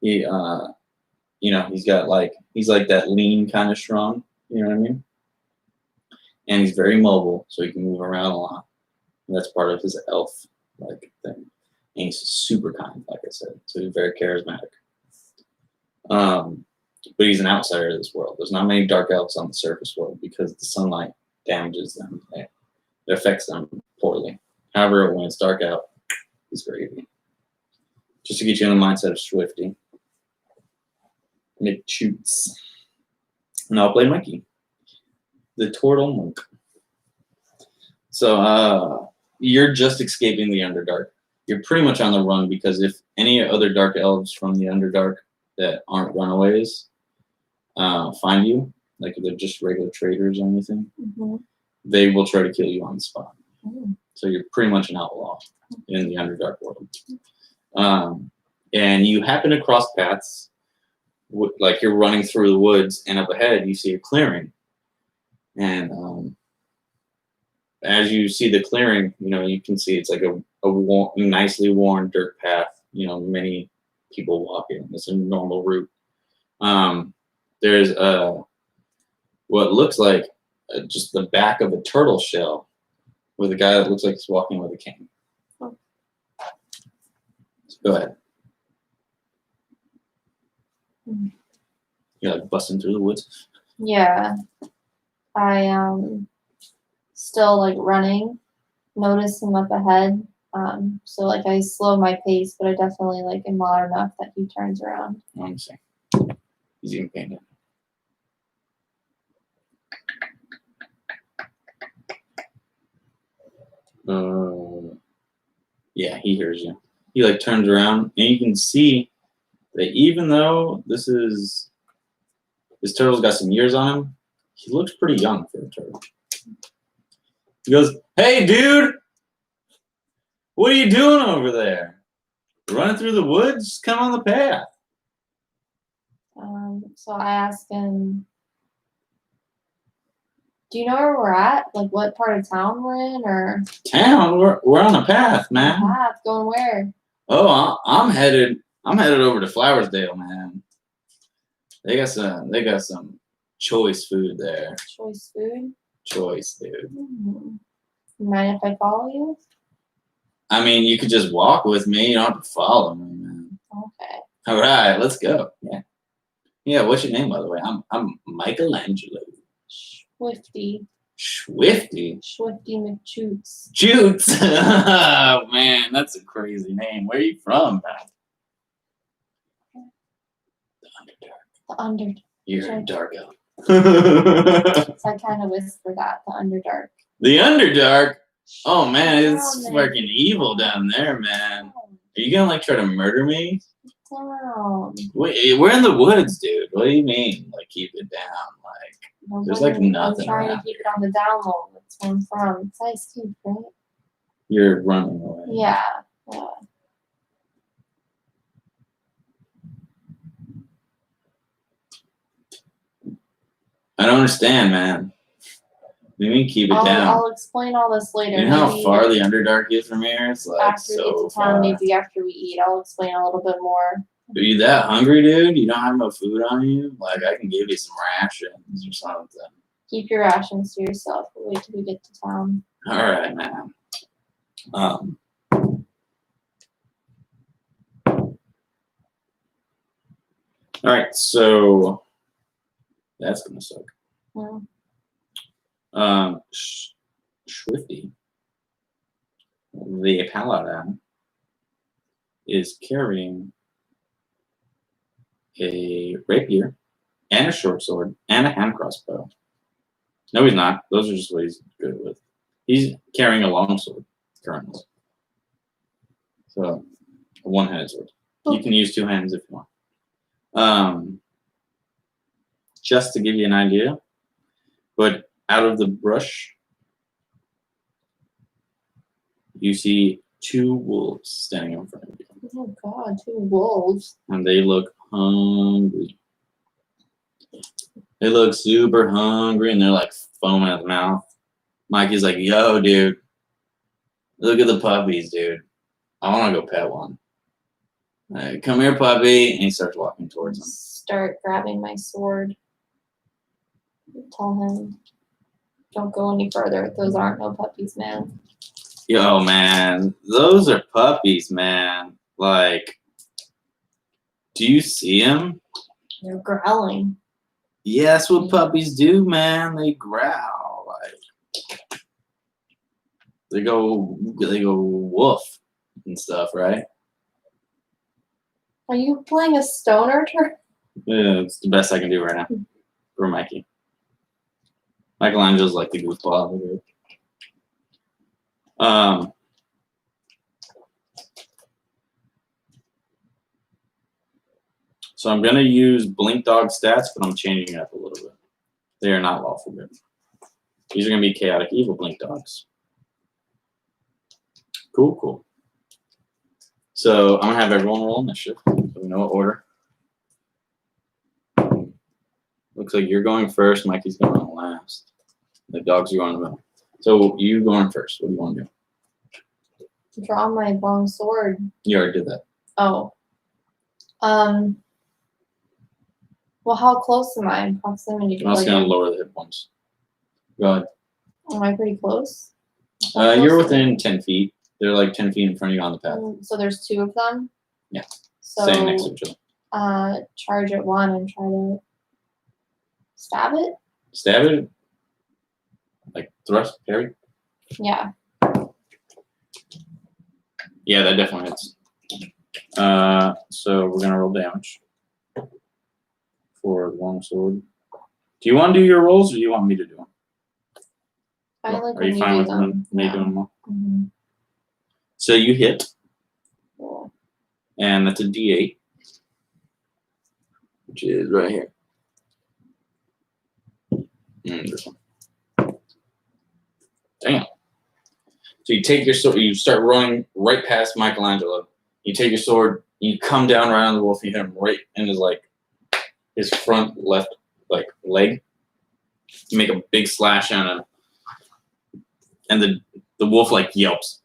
He, you know, he's like that lean kind of strong. You know what I mean? And he's very mobile, so he can move around a lot. And that's part of his elf like thing. And he's super kind, like I said. So he's very charismatic. But he's an outsider of this world. There's not many dark elves on the surface world because the sunlight damages them. It affects them poorly. However, when it's dark out, it's gravy. Just to get you in the mindset of Swifty. McChoots. And I'll play Mikey, the Turtle Monk. So you're just escaping the Underdark. You're pretty much on the run because if any other Dark Elves from the Underdark that aren't runaways find you, like if they're just regular traders or anything, they will try to kill you on the spot. So you're pretty much an outlaw in the Underdark world. And you happen to cross paths, like you're running through the woods, and up ahead you see a clearing. And as you see the clearing, you can see it's like a nicely worn dirt path. Many people walk in. It's a normal route. There's what looks like just the back of a turtle shell with a guy that looks like he's walking with a cane. So go ahead. You're like busting through the woods. Yeah. I still like running. Notice him up ahead. So like I slow my pace, but I definitely like am loud enough that he turns around. Let me see. He's even painted. Yeah, he hears you. He like turns around, and you can see that even though this turtle's got some years on him, he looks pretty young for a turtle. He goes, "Hey, dude, what are you doing over there? Running through the woods? Come on the path." So I ask him, "Do you know where we're at? Like what part of town we're in, or?" Town? We're on a path, man. Path going where? Oh, I'm headed over to Flowersdale, man. They got some choice food there. Choice food. Choice, dude. You mind if I follow you? I mean, you could just walk with me. You don't have to follow me, man. Okay. All right, let's go. Yeah. Yeah. What's your name, by the way? I'm Michelangelo. Swifty. Swifty. Swifty McChoots. Jutes. Oh man, that's a crazy name. Where are you from, man? The Underdark. The Underdark. You're a dark elf. So I kind of whisper that, the Underdark. The Underdark? Oh man, it's Down fucking there. evil down there, man. Are you gonna like try to murder me? Down. Wait, we're in the woods, dude. What do you mean? Like keep it down? Like there's like nothing I'm trying around to keep it on the down low. That's where I'm from. It's nice too, right? you're running away. Yeah. I don't understand, man. What do you mean keep it down? I'll explain all this later. You know how Maybe far the Underdark is from here? It's like after we so get to far. town, maybe after we eat, I'll explain a little bit more. Are you that hungry, dude? You don't have no food on you? Like I can give you some rations or something. Keep your rations to yourself. We'll wait till we get to town. All right, man. All right, so that's gonna suck. Yeah. Swifty, the paladin, is carrying a rapier and a short sword and a hand crossbow. No, he's not. Those are just what he's good with. He's carrying a long sword currently. So, a one-handed sword. You can use two hands if you want. Just to give you an idea, but out of the brush, you see two wolves standing in front of you. Oh God, two wolves. And they look hungry. They look super hungry and they're like foaming at the mouth. Mikey's like, "Yo, dude, look at the puppies, dude. I want to go pet one. Come here, puppy." And he starts walking towards them. Start grabbing my sword. Tell him, don't go any further. Those aren't no puppies, man. Yo, man, those are puppies, man. Like, do you see them? They're growling. Yeah, that's what puppies do, man. They growl. Like, They go woof and stuff, right? Are you playing a stoner turn? Yeah, it's the best I can do right now for Mikey. Michelangelo's like the goofball of the group. So I'm gonna use Blink Dog stats, but I'm changing it up a little bit. They are not lawful good. These are gonna be chaotic evil Blink Dogs. Cool. So I'm gonna have everyone roll initiative. So we know what order. Looks like you're going first. Mikey's going last. The dogs are going in the middle. So you going first. What do you want to do? Draw my long sword. You already did that. Oh. Well, how close am I in proximity? I'm just gonna lower the hit points. Go ahead. Am I pretty close? You're within 10 feet. They're like 10 feet in front of you on the path. So there's 2 of them? Yeah. So, Staying next to each other. Charge at one and try to stab it? Stab it? Like thrust, parry? Yeah. Yeah, that definitely hits. So we're gonna roll damage for the longsword. Do you want to do your rolls, or do you want me to do them? I like Are you fine with me doing them all? Mm-hmm. So you hit, Cool. and that's a D8, which is right here. This one. Damn. So you take your sword, you start running right past Michelangelo. You take your sword, you come down right on the wolf, you hit him right in his front left leg. You make a big slash on him, and the wolf yelps,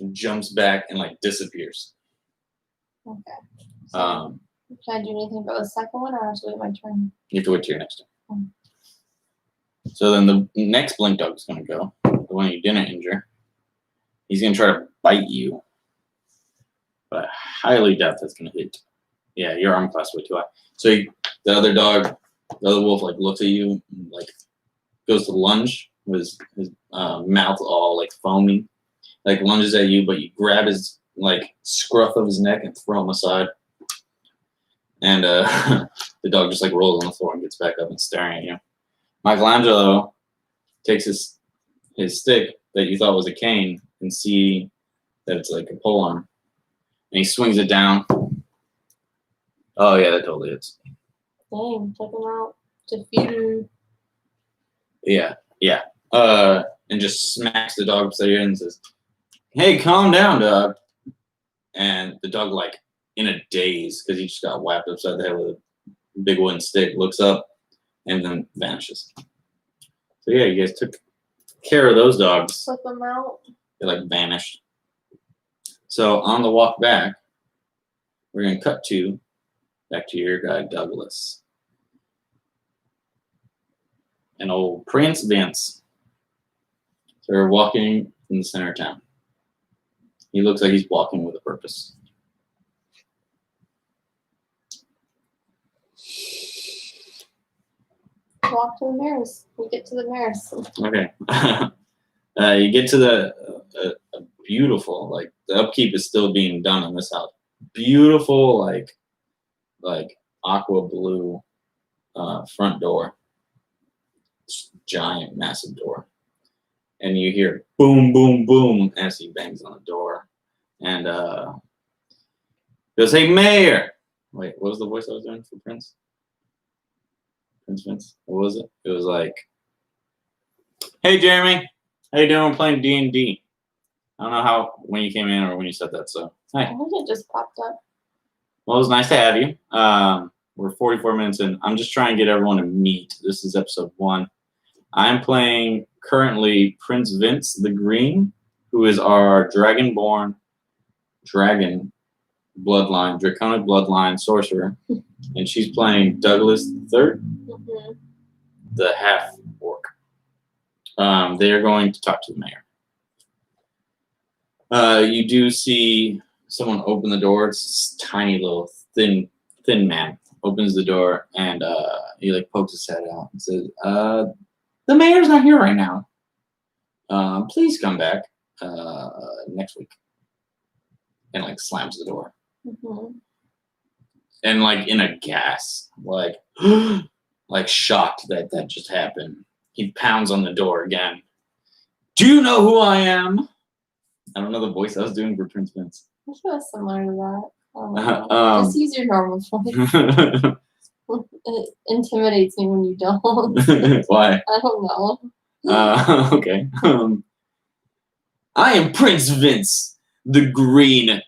and jumps back and disappears. Okay. So, can I do anything about the second one, or I have to wait my turn? You have to wait till your next turn. So then the next blink dog is going to go. The one you didn't injure. He's going to try to bite you. But I highly doubt that's going to hit. Yeah, your arm class way too high. So the other wolf looks at you and goes to lunge with his mouth all foaming. Lunges at you, but you grab his scruff of his neck and throw him aside. And the dog just rolls on the floor and gets back up and staring at you. Michelangelo takes his stick that you thought was a cane and see that it's a pole arm. And he swings it down. Oh yeah, that totally hits. Dang, check him out. Defeated. Yeah. And just smacks the dog upside the head and says, "Hey, calm down, dog." And the dog, in a daze, because he just got whacked upside the head with a big wooden stick, looks up and then vanishes. So yeah, you guys took care of those dogs. Flip them out. They vanished. So on the walk back, we're gonna cut back to your guy Douglas and old Prince Vince. So we're walking in the center of town. He looks like he's walking with a purpose. Walk to the mirrors. We get to the mirrors. Okay. You get to the beautiful, the upkeep is still being done in this house. Beautiful, aqua blue front door. Giant, massive door. And you hear boom, boom, boom as he bangs on the door. And goes, "Hey, Mayor!" Wait, what was the voice I was doing for Prince? Prince Vince? What was it? It was "Hey, Jeremy, how you doing? We're playing DnD." I don't know when you came in or when you said that. So, I hi. think it just popped up. Well, it was nice to have you. We're 44 minutes in. I'm just trying to get everyone to meet. This is episode 1. I'm playing currently Prince Vince the Green, who is our dragonborn dragon bloodline, draconic bloodline sorcerer. And she's playing Douglas III, the half orc. They are going to talk to the mayor. You do see someone open the door. It's this tiny little thin man opens the door and he pokes his head out and says, "The mayor's not here right now." Please come back next week. And like slams the door. Mm-hmm. And like in a gas, like like shocked that that just happened. He pounds on the door again. Do you know who I am? I don't know the voice I was doing for Prince Vince. I feel it was similar to that. Just use your normal voice. It intimidates me when you don't. Why? I don't know. Okay. I am Prince Vince, the Green.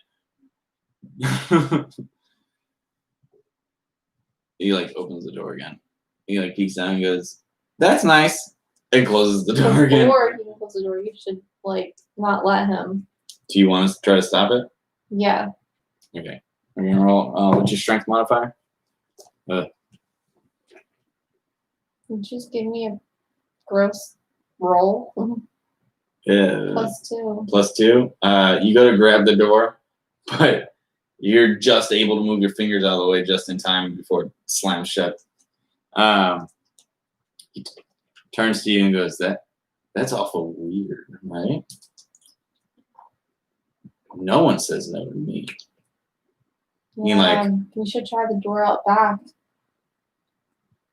He like opens the door again. He like peeks down and goes, "That's nice," and closes the door again. Before he closes the door, you should like not let him. Do you want us to try to stop it? Yeah. Okay. We're gonna roll. What's your strength modifier? You just give me a gross roll. Yeah. +2. +2. You go to grab the door, but you're just able to move your fingers out of the way just in time before it slams shut. He turns to you and goes, "That's awful weird, right? No one says no to me." You like, we should try the door out back.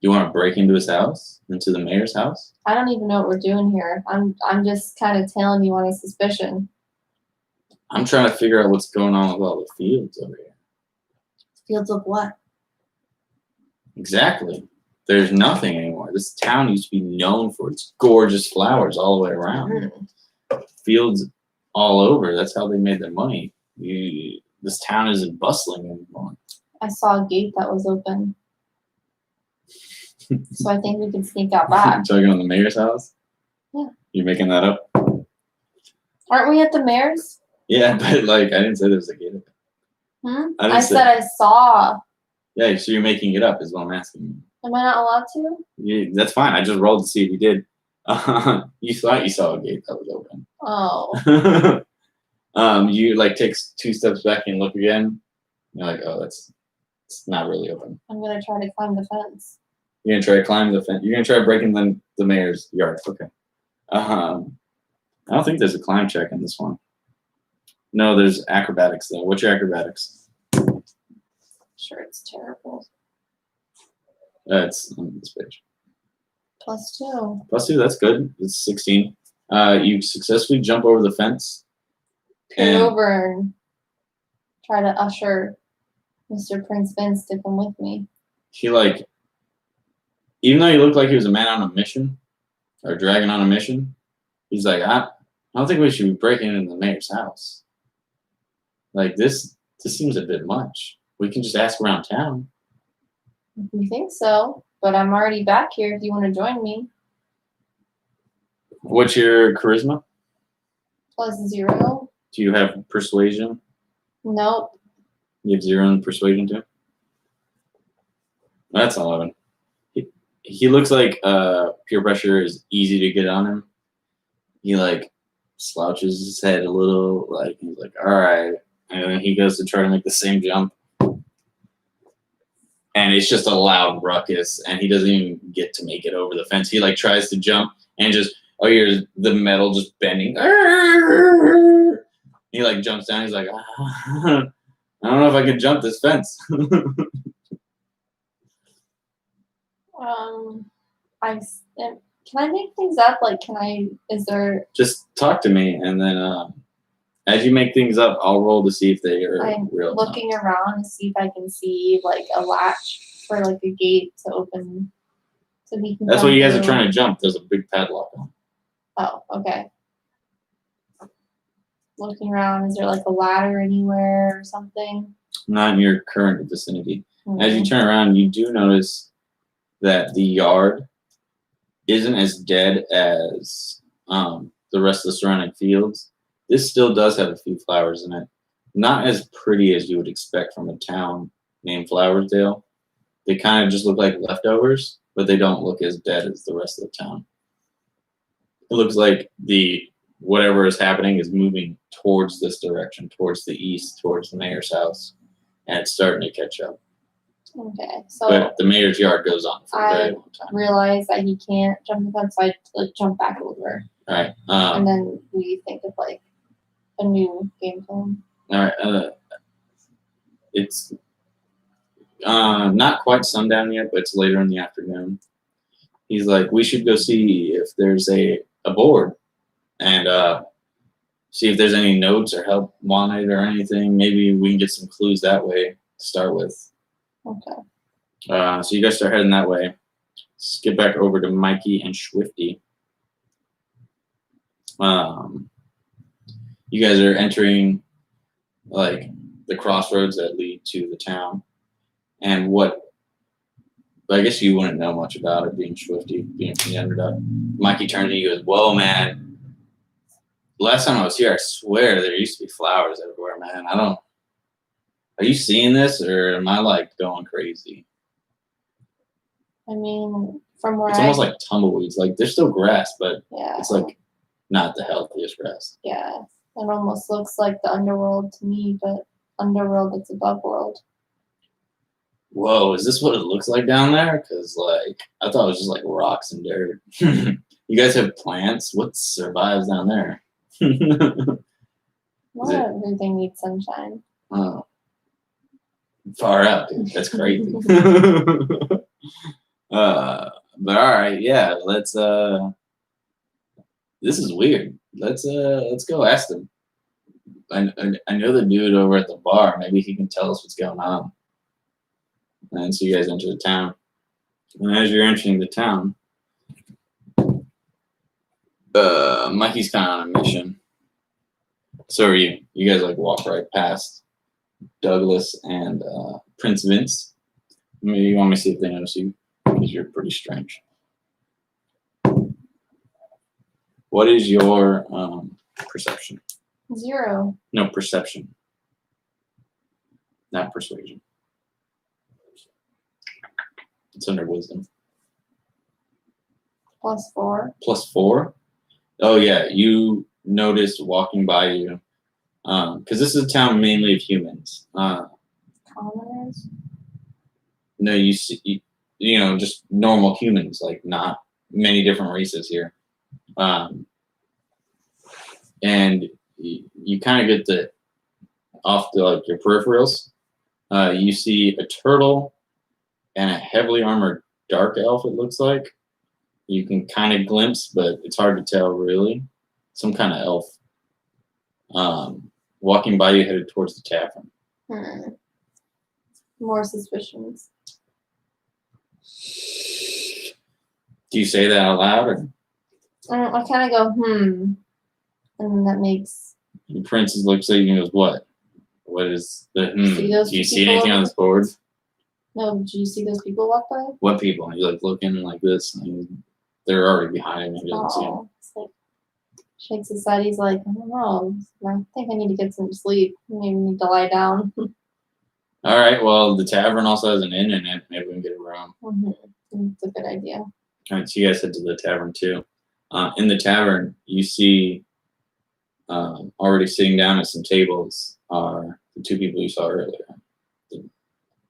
you want to break into his house, into the mayor's house? I don't even know what we're doing here. I'm just kind of telling you on a suspicion. I'm trying to figure out what's going on with all the fields over here. Fields of what? Exactly. There's nothing anymore. This town used to be known for its gorgeous flowers all the way around. Fields all over. That's how they made their money. This town isn't bustling anymore. I saw a gate that was open. So I think we can sneak out back. Talking on the mayor's house? Yeah. You're making that up? Aren't we at the mayor's? Yeah, but like I didn't say there was a gate open. I said I saw. Yeah, so you're making it up is what I'm asking you. Am I not allowed to? Yeah, that's fine. I just rolled to see if you did. You thought you saw a gate that was open. Oh. You like take 2 steps back and look again. You're like, oh, it's not really open. I'm gonna try to climb the fence. You're gonna try to climb the fence. You're gonna try breaking the mayor's yard. Okay. I don't think there's a climb check in this one. No, there's acrobatics though. What's your acrobatics? Sure, it's terrible. It's on this page. +2. +2, that's good. It's 16. You successfully jump over the fence. Turn over and try to usher Mr. Prince Vince to come with me. He like, even though he looked like he was a man on a mission, or a dragon on a mission, he's like, I don't think we should be breaking into the mayor's house. Like this seems a bit much. We can just ask around town. If you think so, but I'm already back here if you want to join me. What's your charisma? +0. Do you have persuasion? Nope. You have 0 in persuasion too? That's 11. He looks like peer pressure is easy to get on him. He like slouches his head a little, like he's like, all right. And then he goes to try to make the same jump. And it's just a loud ruckus, and he doesn't even get to make it over the fence. He like tries to jump and just here's the metal just bending. He like jumps down. He's like, I don't know if I can jump this fence. Can I make things up? Like, is there? Just talk to me, and then as you make things up, I'll roll to see if they are I'm real. looking around to see if I can see like a latch for like a gate to open, so we can. That's what you guys are trying to jump. There's a big padlock on. Oh, okay. Looking around, is there like a ladder anywhere or something? Not in your current vicinity. As you turn around, you do notice that the yard isn't as dead as the rest of the surrounding fields. This still does have a few flowers in it. Not as pretty as you would expect from a town named Flowersdale. They kind of just look like leftovers, but they don't look as dead as the rest of the town. It looks like whatever is happening is moving towards this direction, towards the east, towards the mayor's house, and it's starting to catch up. Okay, so But the mayor's yard goes on for a very long time. realize that he can't jump the fence, so I like jump back over. All right. and then we think of like a new game plan. All right. It's not quite sundown yet, but it's later in the afternoon. He's like, we should go see if there's a board and see if there's any notes or help wanted or anything. Maybe we can get some clues that way to start with. Okay. So you guys start heading that way. Let's get back over to Mikey and Swifty. You guys are entering like the crossroads that lead to the town, and I guess you wouldn't know much about it being Swifty, being from the underdog. Mikey turns to you and goes, "Whoa, man! Last time I was here, I swear there used to be flowers everywhere, man. Are you seeing this, or am I like going crazy?" I mean, from where It's almost like tumbleweeds. Like there's still grass, but yeah, it's like not the healthiest grass. yeah, it almost looks like the underworld to me, but underworld that's above world. Whoa, is this what it looks like down there? Because like I thought it was just like rocks and dirt. You guys have plants. What survives down there? Not everything needs sunshine. Oh, far out, dude. That's crazy. But all right, yeah. Let's. This is weird. Let's go ask them. I know the dude over at the bar. Maybe he can tell us what's going on. And so you guys enter the town. And as you're entering the town, Mikey's kind of on a mission. So are you. You guys like walk right past Douglas and Prince Vince. Maybe you want me to see if they notice you because you're pretty strange. What is your perception? 0. No, perception. Not persuasion. It's under wisdom. +4. +4? Oh, yeah. You noticed walking by you, because this is a town mainly of humans. Commoners. No, you see, just normal humans, like not many different races here. And you kind of get off the like your peripherals. You see a turtle and a heavily armored dark elf. It looks like you can kind of glimpse, but it's hard to tell really. Some kind of elf. Walking by you, headed towards the tavern. More suspicions. Do you say that out loud, or I kind of go, and then that makes. the prince looks at you and goes, "What? What is the? See those Do you see people? anything on this board? No, did you see those people walk by? What people?" And you like looking like this, and they're already behind him. He doesn't see him. Oh, it's like shakes his head. He's like, I don't know. I think I need to get some sleep. Maybe need to lie down. All right. Well, the tavern also has an inn in it. Maybe we can get a room. It's a good idea. All right. So you guys head to the tavern too. In the tavern, you see already sitting down at some tables are the two people you saw earlier.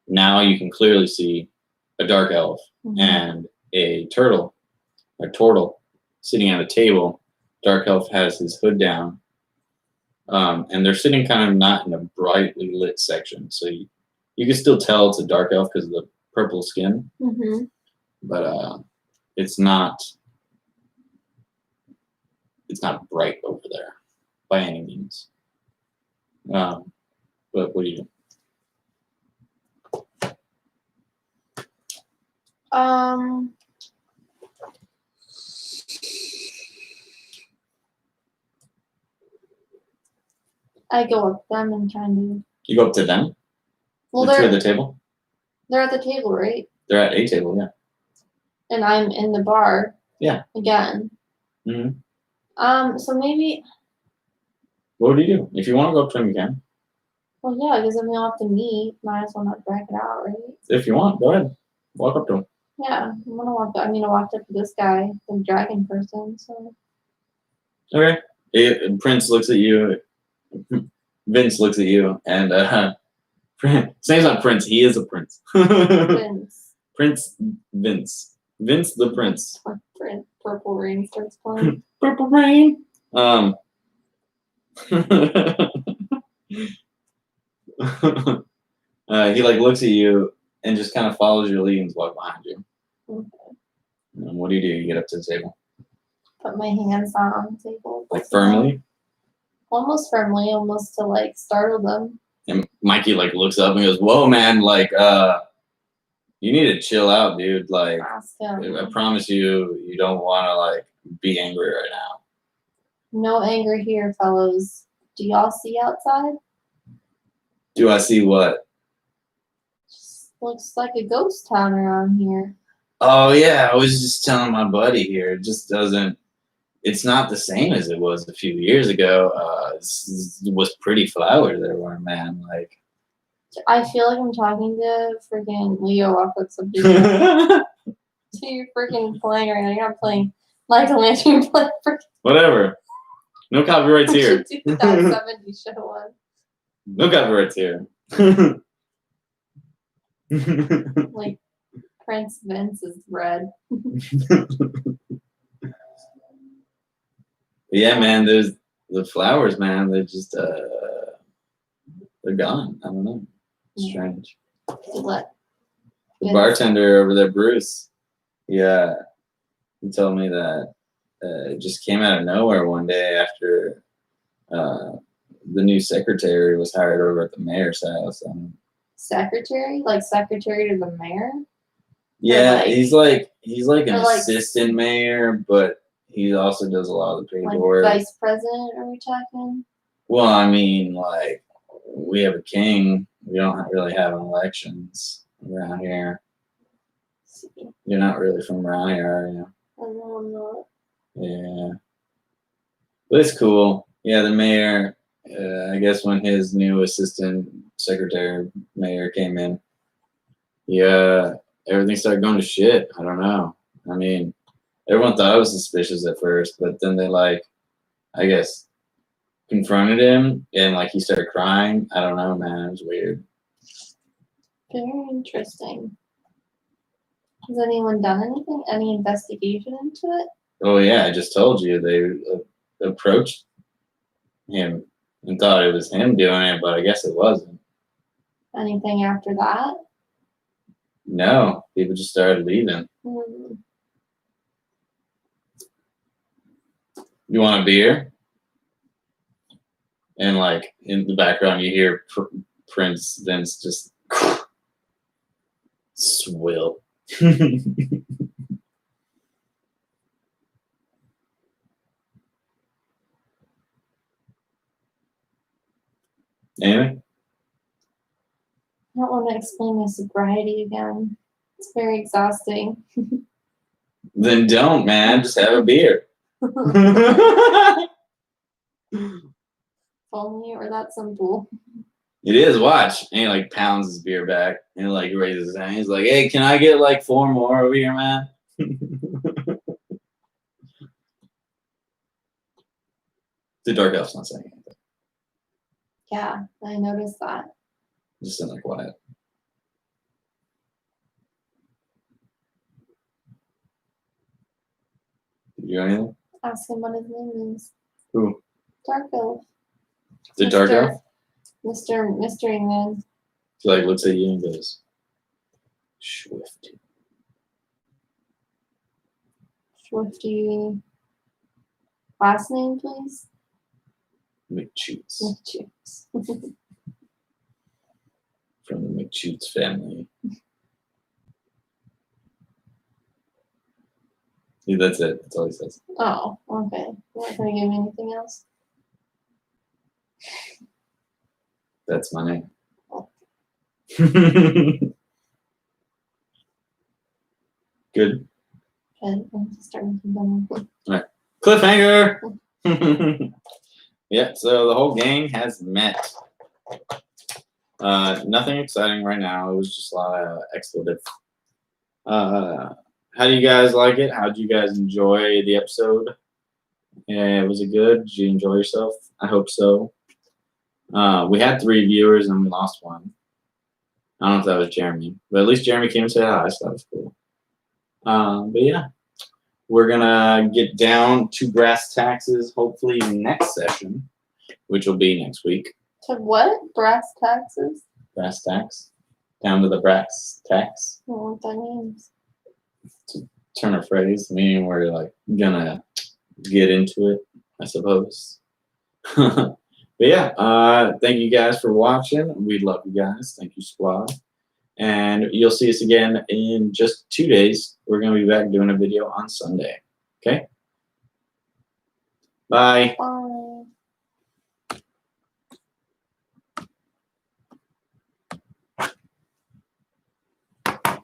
Now you can clearly see a dark elf and a turtle sitting at a table. Dark elf has his hood down, and they're sitting kind of not in a brightly lit section, so you can still tell it's a dark elf because of the purple skin, but it's not bright over there by any means. But what do you do? I go up to them and kind of. You go up to them? Well, to the table? They're at the table, right? They're at a table, yeah. And I'm in the bar. Yeah. Again. So maybe. What would you do? If you want to go up to him, you can. Well, yeah, because then we all have to meet. Might as well not drag it out, right? If you want, go ahead. Walk up to him. Yeah, I'm gonna walk up. I mean, I walked up to this guy, the dragon person. So. Okay. Prince looks at you. Vince looks at you, and his name's not Prince. He is a prince. Prince. Prince Vince. Vince the Prince. Purple Rain starts playing. Purple Rain. He like looks at you and just kind of follows your lead and walks behind you. Okay. And what do? You get up to the table? Put my hands down on the table. Like firmly? Almost firmly, almost to like startle them. And Mikey like looks up and goes, "Whoa, man! Like, you need to chill out, dude. Like, Ask him. I promise you, you don't want to like be angry right now." No anger here, fellows. Do y'all see outside? Do I see what? Just looks like a ghost town around here. Oh yeah, I was just telling my buddy here. It just doesn't. It's not the same as it was a few years ago. It was pretty flowers there were, man. Like, I feel like I'm talking to freaking Leo off of something. So you're freaking playing right now. You're not playing Michael Lantern. You're playing freaking. whatever. No copyrights We here. should do that 70s show one. No copyrights here. Like Prince Vince is red. Yeah, man. There's the flowers, man. They're just they're gone. I don't know. Strange. What? The bartender over there, Bruce. Yeah, he told me that it just came out of nowhere one day after the new secretary was hired over at the mayor's house. Secretary? Like secretary to the mayor? Yeah, like- he's like an or like- assistant mayor, but he also does a lot of the Like paperwork. vice president, are we talking? Well, I mean, like, we have a king. We don't really have elections around here. See, You're not really from around here, are you? I don't know. Yeah. But it's cool. Yeah, the mayor, I guess when his new assistant secretary mayor came in, yeah, everything started going to shit. I don't know. I mean, everyone thought it was suspicious at first, but then they, like, I guess, confronted him and, like, he started crying. I don't know, man. It was weird. Very interesting. Has anyone done anything? Any investigation into it? Oh, yeah, I just told you. They approached him and thought it was him doing it, but I guess it wasn't. Anything after that? No, people just started leaving. Hmm. You want a beer? And like in the background, you hear Prince Vince just swill. Anyway, I don't want to explain my sobriety again. It's very exhausting. then don't, man. Just have a beer. Only or that simple. It is. Watch. And he like pounds his beer back and like raises his hand. He's like, "Hey, can I get like 4 more over here, man?" The dark elf's not saying anything. Yeah, I noticed that. Just in like quiet. Did you do anything? Ask him what his name is. Who? Dark Elf. The dark Mr. elf? Mr. Mystery Man. He like looks at you and goes, "Swifty." Swifty. Last name, please. McChoots. McChoots. From the McChoots family. Yeah, that's it. That's all he says. Oh, okay. You're not going to give me anything else? That's my name. Oh. Good. Okay, I'm just starting to done. Cliffhanger! Yeah, so the whole gang has met. Nothing exciting right now. It was just a lot of expletive. How do you guys like it? How did you guys enjoy the episode? Yeah, was it good? Did you enjoy yourself? I hope so. We had 3 viewers and we lost 1. I don't know if that was Jeremy, but at least Jeremy came and said hi, so that was cool. But yeah, we're gonna get down to brass taxes hopefully next session, which will be next week. To what? Brass taxes? Brass tacks. Down to the brass tacks. I don't know what that means. Turn of phrase, meaning we're like gonna get into it, I suppose. But yeah, thank you guys for watching. We love you guys. Thank you, squad. And you'll see us again in just 2 days. We're gonna be back doing a video on Sunday. Okay? Bye. Bye.